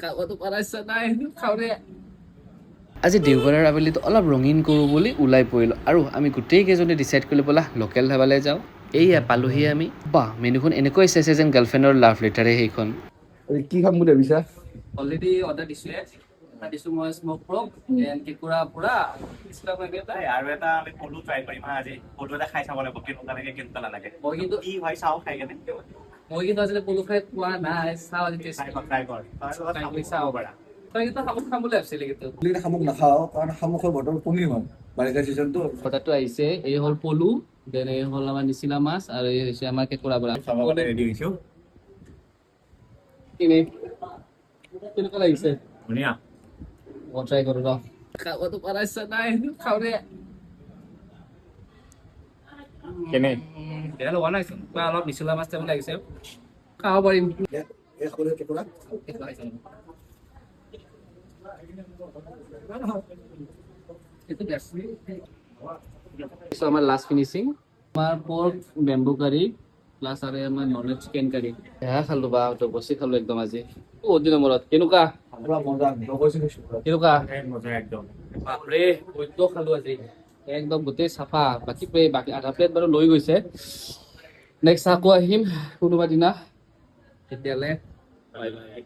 খাবতো পাৰা ইচ্ছা নাই খাওঁ দে। আজি দেওবাৰৰ আবেলিটো অলপ ৰঙীন কৰোঁ বুলি ওলাই পৰিলোঁ আৰু আমি গোটেই কেইজনে ডিচাইড কৰিলোঁ ব'লা লোকেল ধাবালৈ যাওঁ। এইয়া পালোহি আমি। বাহ, মেনুখন এনেকৈ চাইছে যেন গাৰ্লফ্ৰেণ্ডৰ লাভ লেটাৰে সেইখন। কি খাম বুলি ভাবিছা? অলৰেডি অৰ্ডাৰ দিছোঁৱে। এটা দিছোঁ মই স্মক পৰ্ক, দেন কেঁকুৰা পোৰা, আৰু এটা আমি পলু ট্ৰাই কৰিম হা আজি। পলু এটা খাই চাব লাগিব কেনেকুৱা লাগে কেনেকুৱা নালাগে। মই কিন্তু কি হয় চাওঁ খাই কেনে। আজিলৈ পলু খাই পোৱা নাই। চাওঁ আজি টেষ্ট ট্ৰাই কৰ। ট্ৰাই কৰি চাব পাৰা। তই কিন্তু শামুক খাম বুলি ভাবিছিলি কিন্তু। শামুক নাখাওঁ কাৰণ শামুকৰ বতৰ কমি হয় বাৰিষা চিজনটো। কথাটো আহিছে, এই হ'ল পলু, দেন এই হ'ল আমাৰ নিচিলা মাছ আৰু এই হৈছে আমাৰ কেঁকুৰা পোৰা। চাব কাৰণে ৰেডি হৈছোঁ। কেনেকুৱা লাগিছে? ধুনীয়া। মই ট্ৰাই কৰোঁ ৰ। খাবতো পাৰা ইচ্ছা নাই খাওঁ দে। কেনে? বেয়া লগা নাই বা অলপ নিচিলা মাছ টাইপ লাগিছে। খাব পাৰিম। এই খাবলৈ কেঁকুৰা আমাৰ লাষ্ট ফিনিচিং আমাৰ পৰ্ক বেম্বু কাৰী প্লাছ আৰু আমাৰ নৰ্মেল চিকেন কাৰী সেয়া খালো বা বচি খালো একদম আজি বহুত দিনৰ মূৰত। কেনেকুৱা কেনেকুৱা মজা একদম। বাপৰে বৈদ্য খালো আজি একদম গোটেই চাফা। বাকী আধা প্লেট বাৰু লৈ গৈছে। নেক্সট আকৌ আহিম কোনোবা দিনা। তেতিয়ালৈ বাই বাই।